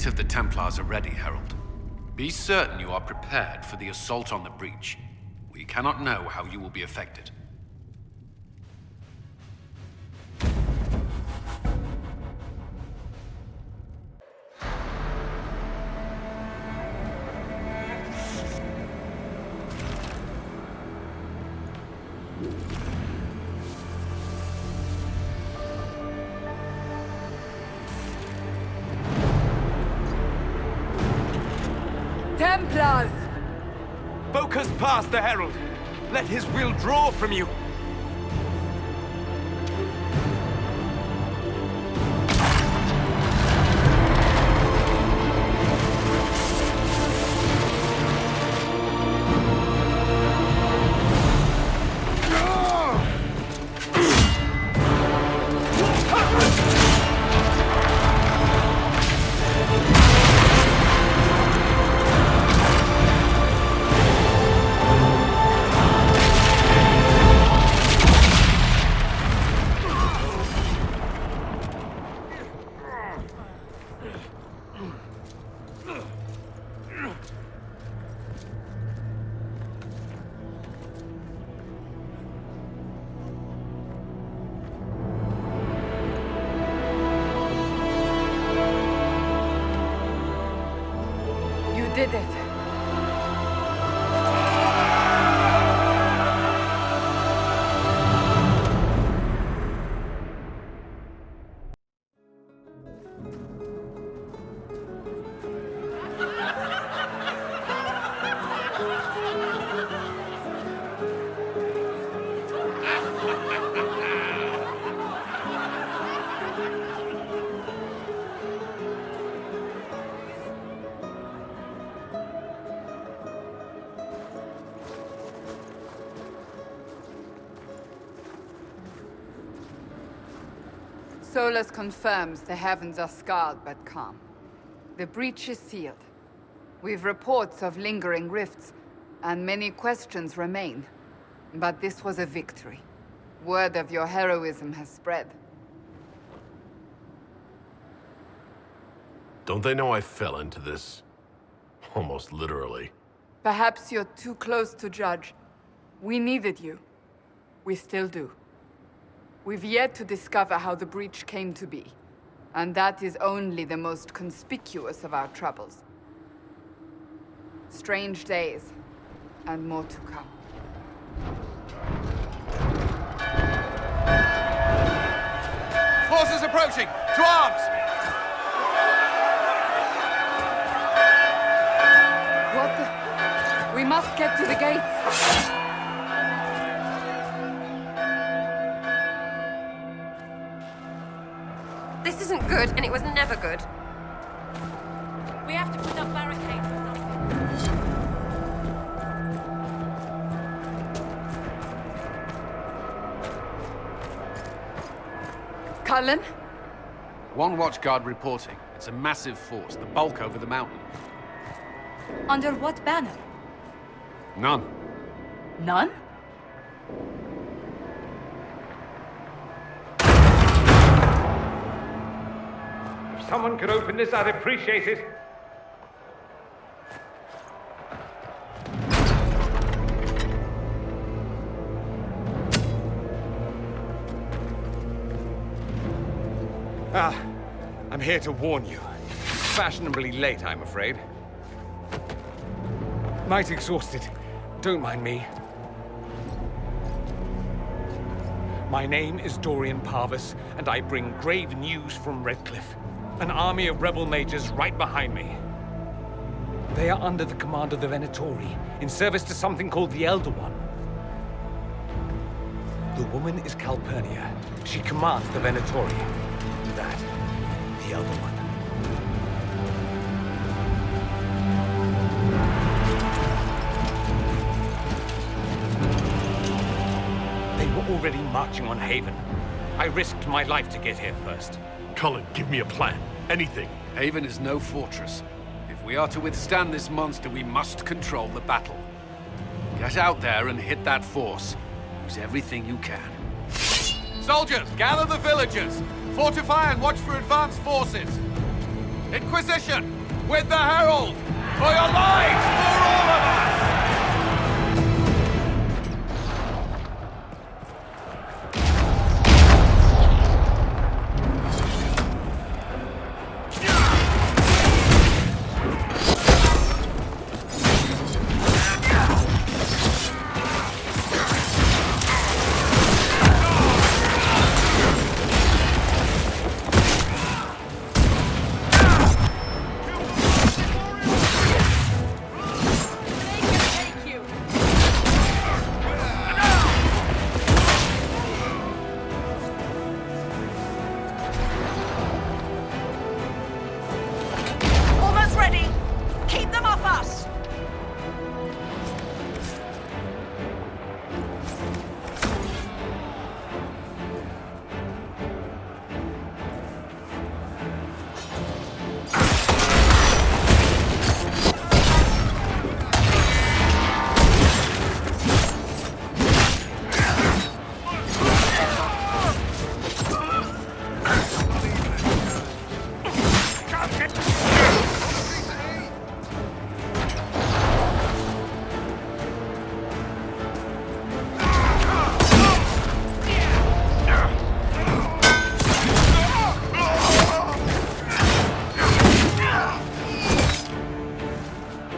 fleet of the Templars are ready, Herald. Be certain you are prepared for the assault on the breach. We cannot know how you will be affected. Templars! Focus past the Herald. Let his will draw from you. Did it. Solus confirms the heavens are scarred but calm. The breach is sealed. We've reports of lingering rifts, and many questions remain. But this was a victory. Word of your heroism has spread. Don't they know I fell into this? Almost literally. Perhaps you're too close to judge. We needed you. We still do. We've yet to discover how the breach came to be. And that is only the most conspicuous of our troubles. Strange days, and more to come. Forces approaching! To arms! What the... We must get to the gates! This isn't good, and it was never good. We have to put up barricades or something. Cullen? One watchguard reporting. It's a massive force, the bulk over the mountain. Under what banner? None. None? If someone could open this, I'd appreciate it. I'm here to warn you. Fashionably late, I'm afraid. Might exhausted. Don't mind me. My name is Dorian Parvis, and I bring grave news from Redcliffe. An army of rebel mages right behind me. They are under the command of the Venatori, in service to something called the Elder One. The woman is Calpurnia. She commands the Venatori. That, the Elder One. They were already marching on Haven. I risked my life to get here first. Cullen, give me a plan. Anything. Haven is no fortress. If we are to withstand this monster, we must control the battle. Get out there and hit that force. Use everything you can. Soldiers, gather the villagers! Fortify and watch for advanced forces! Inquisition! With the Herald! For your lives! For all of us! Almost ready. Keep them off us.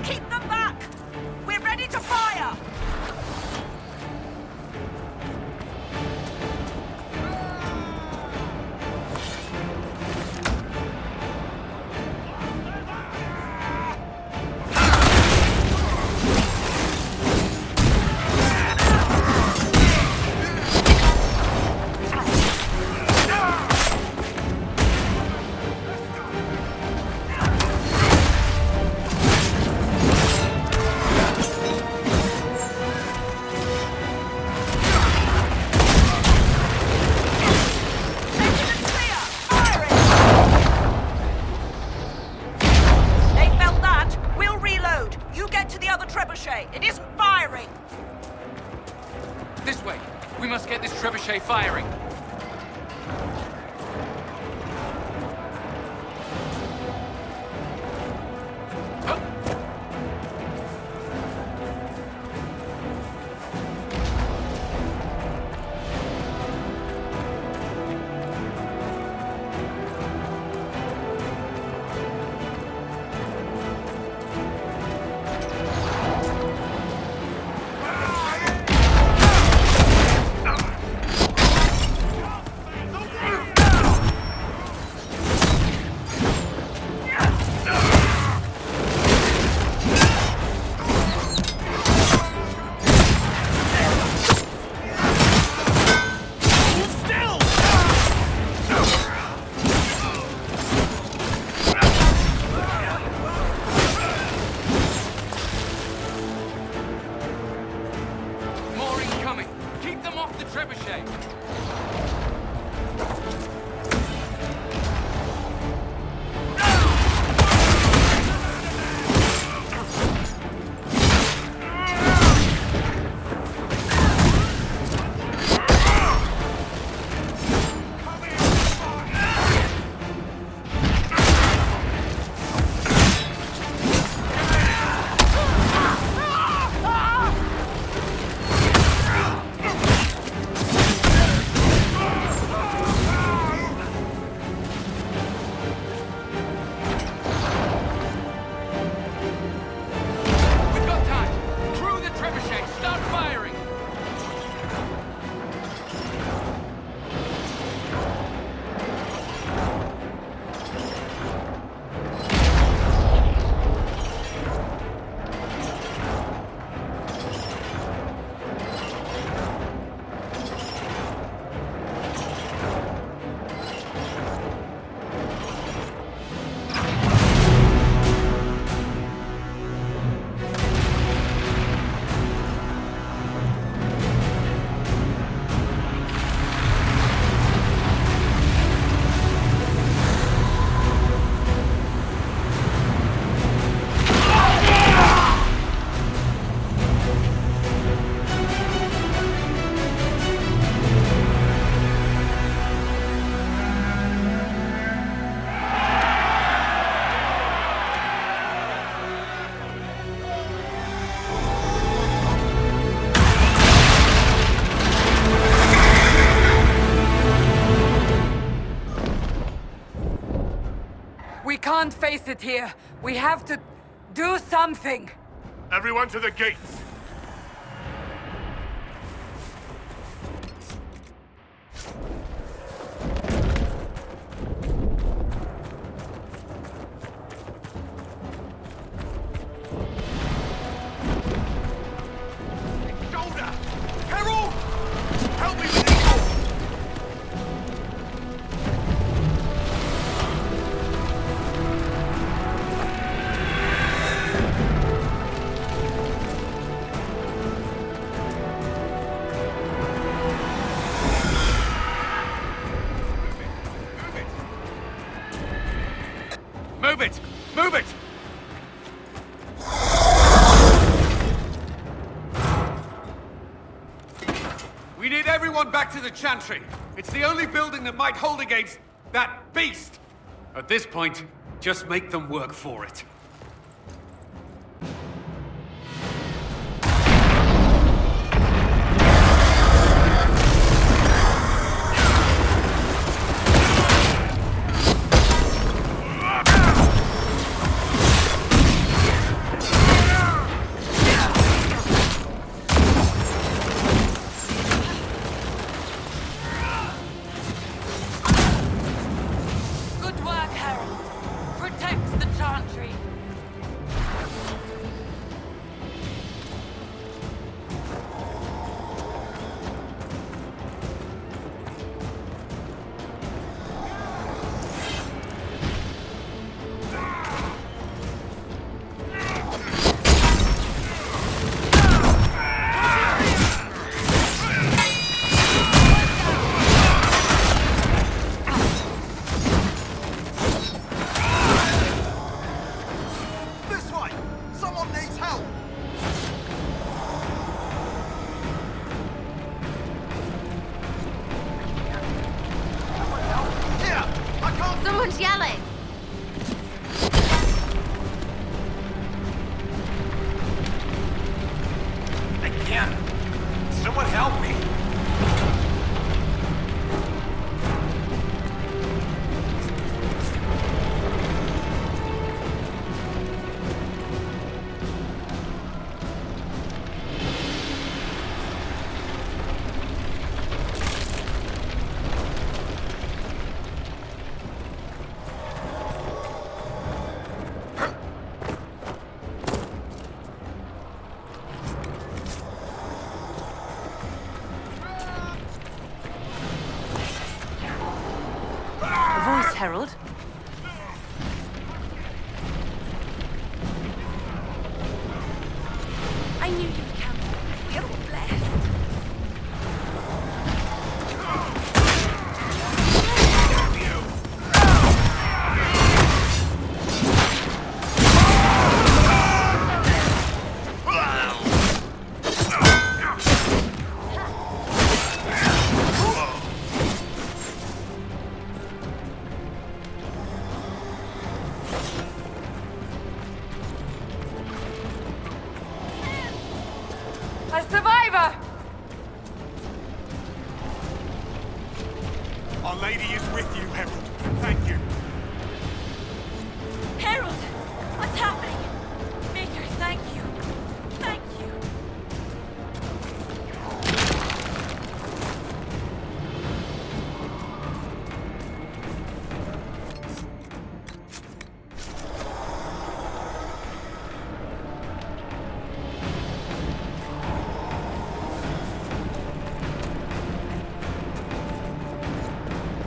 Keep them back. We're ready to fire. They felt that. We'll reload. You get to the other trebuchet. It isn't firing. This way. We must get this trebuchet firing. can't face it here. We have to do something. Everyone to the gates! Shoulder! Herald! Help me with this door! Move it! Move it! We need everyone back to the Chantry. It's the only building that might hold against that beast. At this point, just make them work for it. Good work, Harold. Protect the Chantry. This way! Someone needs help! Here! I can't... Someone's yelling. I can't! Someone help me! A voice, Herald. I knew you'd come. We're all blessed. A survivor! Our Lady is with you, Herald. Thank you. Harold, what's happening? Maker, thank you. Thank you.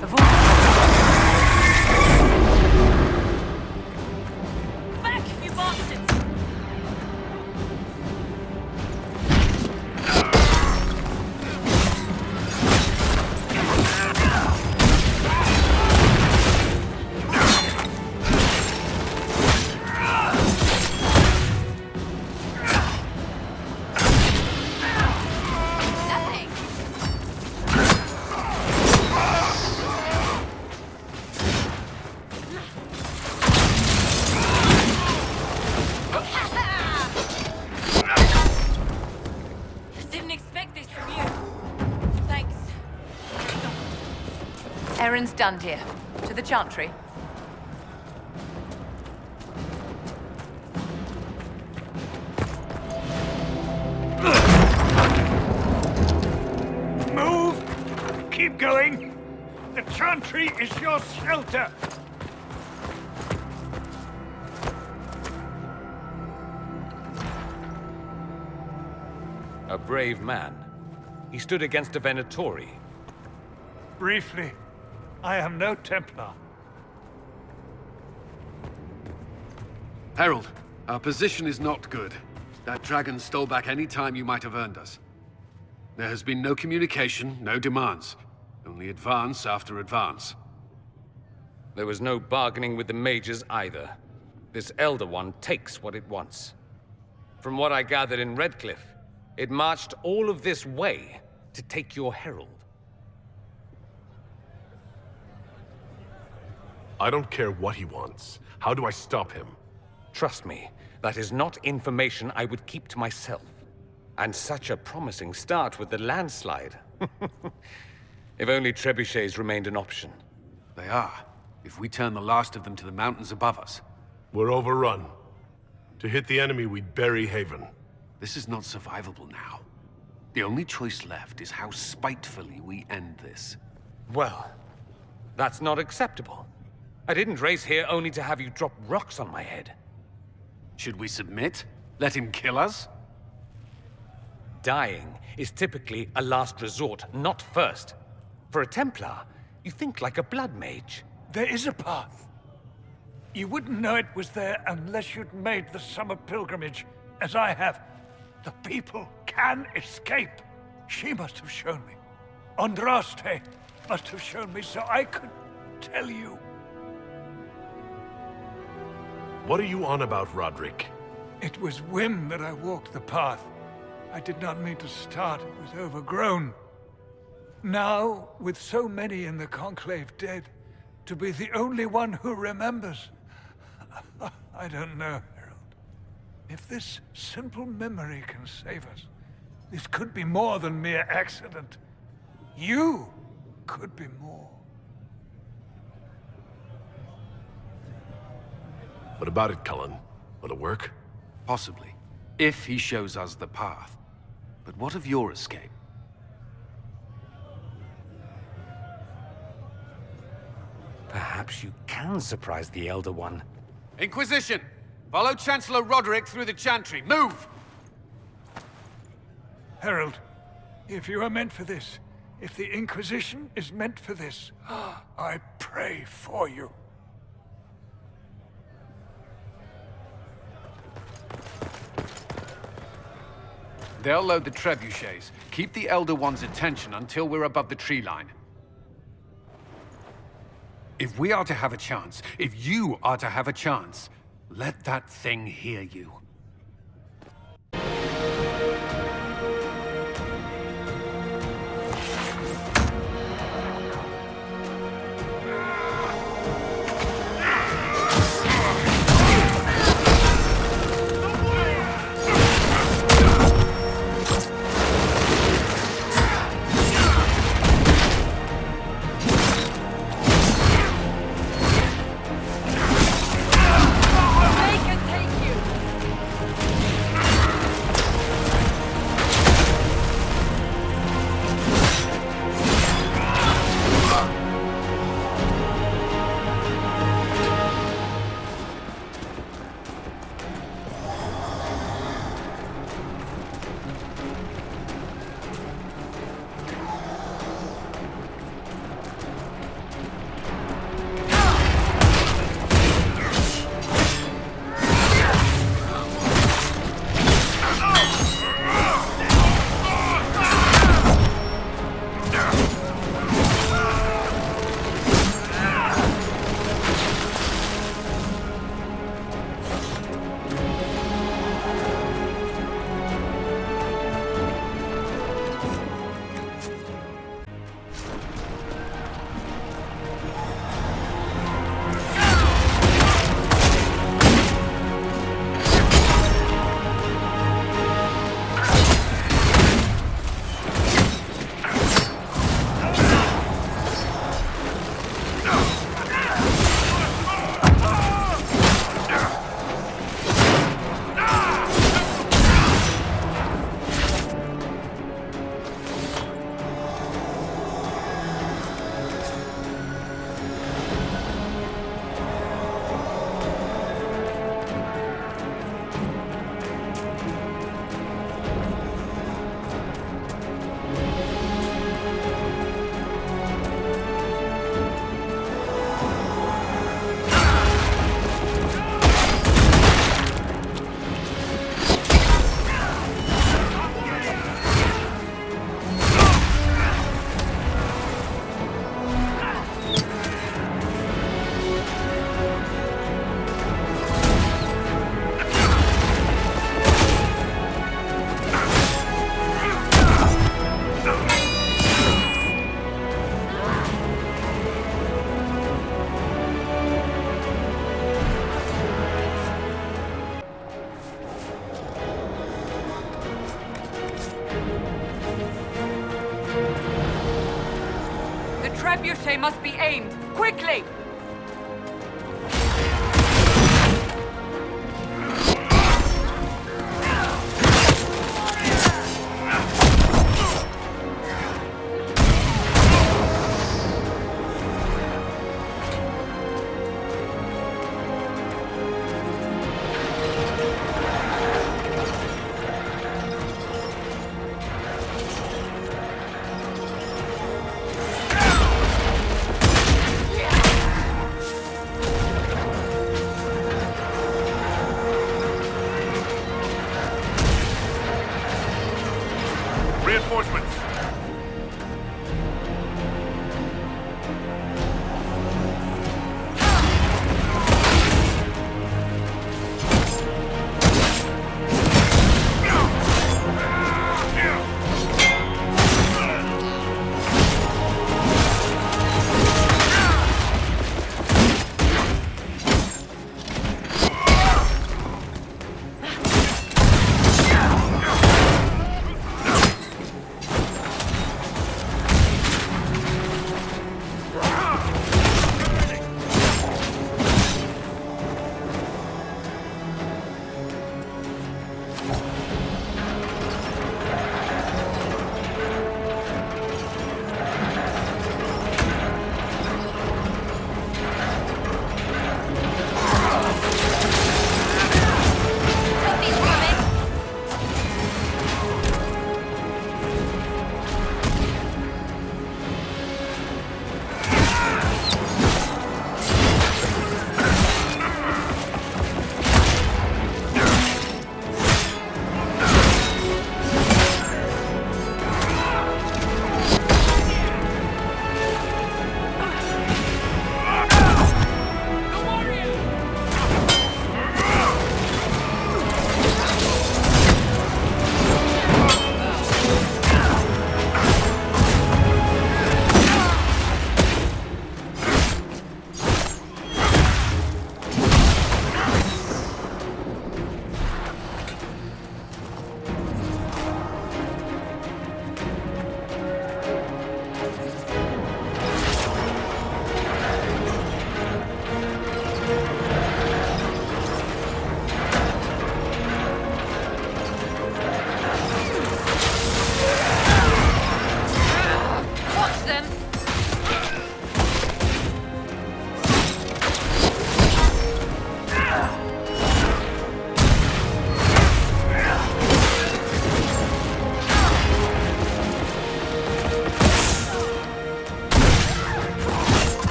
A voice. Back, you bastards! Nothing. Didn't expect this from you. Thanks. Errand's done, dear. To the Chantry. Keep going! The chantry is your shelter! A brave man. He stood against a Venatori. Briefly, I am no Templar. Herald, our position is not good. That dragon stole back any time you might have earned us. There has been no communication, no demands. Only advance after advance. There was no bargaining with the mages either. This Elder One takes what it wants. From what I gathered in Redcliffe, it marched all of this way to take your herald. I don't care what he wants. How do I stop him? Trust me, that is not information I would keep to myself. And such a promising start with the landslide. If only trebuchets remained an option. They are, if we turn the last of them to the mountains above us. We're overrun. To hit the enemy, we'd bury Haven. This is not survivable now. The only choice left is how spitefully we end this. Well, that's not acceptable. I didn't race here only to have you drop rocks on my head. Should we submit? Let him kill us? Dying is typically a last resort, not first. For a Templar, you think like a blood mage. There is a path. You wouldn't know it was there unless you'd made the summer pilgrimage, as I have. The people can escape. She must have shown me. Andraste must have shown me so I could tell you. What are you on about, Roderick? It was whim that I walked the path. I did not mean to start. It was overgrown. Now, with so many in the Conclave dead, to be the only one who remembers. I don't know, Harold. If this simple memory can save us, this could be more than mere accident. You could be more. What about it, Cullen? Will it work? Possibly. If he shows us the path. But what of your escape? Perhaps you can surprise the Elder One. Inquisition! Follow Chancellor Roderick through the Chantry. Move! Harold, if you are meant for this, if the Inquisition is meant for this, I pray for you. They'll load the trebuchets. Keep the Elder One's attention until we're above the tree line. If we are to have a chance, if you are to have a chance, let that thing hear you. trebuchet must be aimed. Quickly! Reinforcements!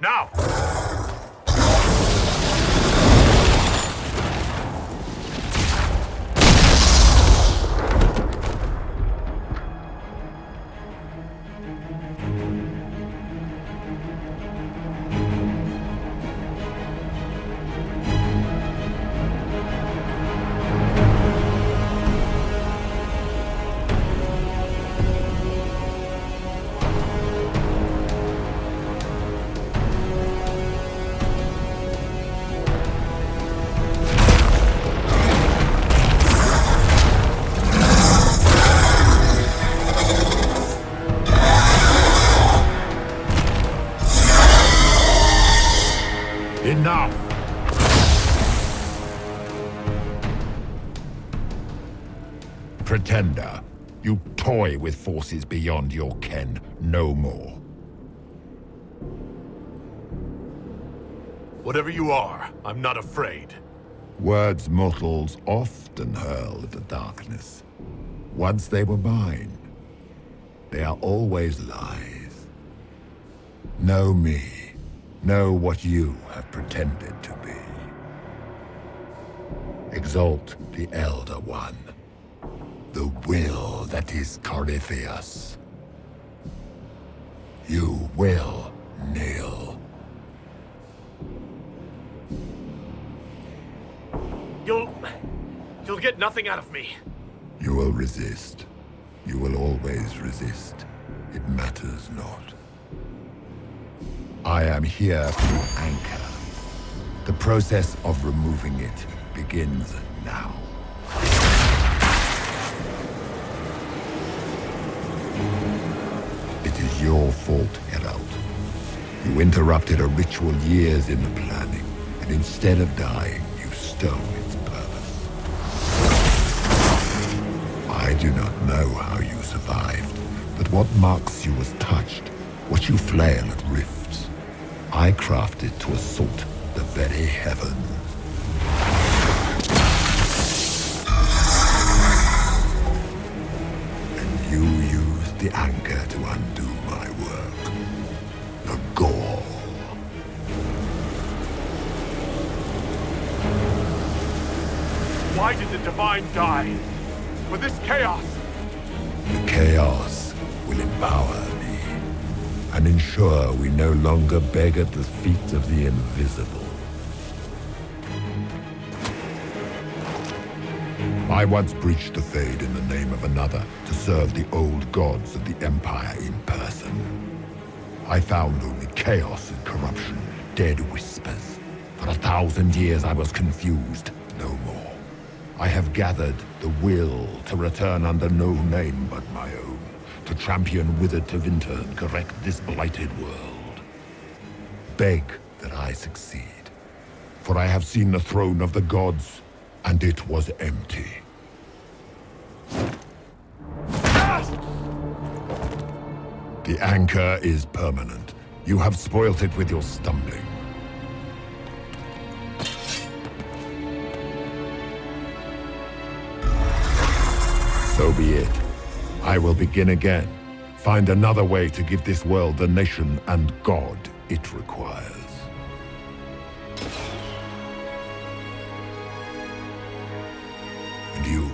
Now! Enough! Pretender, you toy with forces beyond your ken, no more. Whatever you are, I'm not afraid. Words mortals often hurl at the darkness. Once they were mine, they are always lies. Know me. Know what you have pretended to be. Exalt the Elder One. The will that is Corypheus. You will kneel. You'll get nothing out of me. You will resist. You will always resist. It matters not. I am here to anchor. The process of removing it begins now. It is your fault, Herald. You interrupted a ritual years in the planning, and instead of dying, you stole its purpose. I do not know how you survived, but what marks you as touched, what you flail at rifts, I crafted to assault the very heavens. And you used the anchor to undo my work. The gall. Why did the Divine die? For this chaos! The chaos will empower me and ensure we no longer beg at the feet of the invisible. I once breached the Fade in the name of another to serve the old gods of the Empire in person. I found only chaos and corruption, dead whispers. For 1,000 years I was confused, no more. I have gathered the will to return under no name but my own, to champion withered Tevinter and correct this blighted world. Beg that I succeed, for I have seen the throne of the gods, and it was empty. The anchor is permanent. You have spoilt it with your stumbling. So be it. I will begin again. Find another way to give this world the nation and God it requires. And you,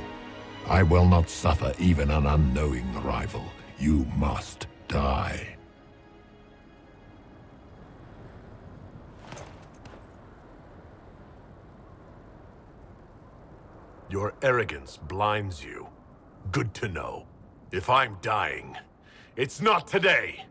I will not suffer even an unknowing rival. You must die. Your arrogance blinds you. Good to know. If I'm dying, it's not today.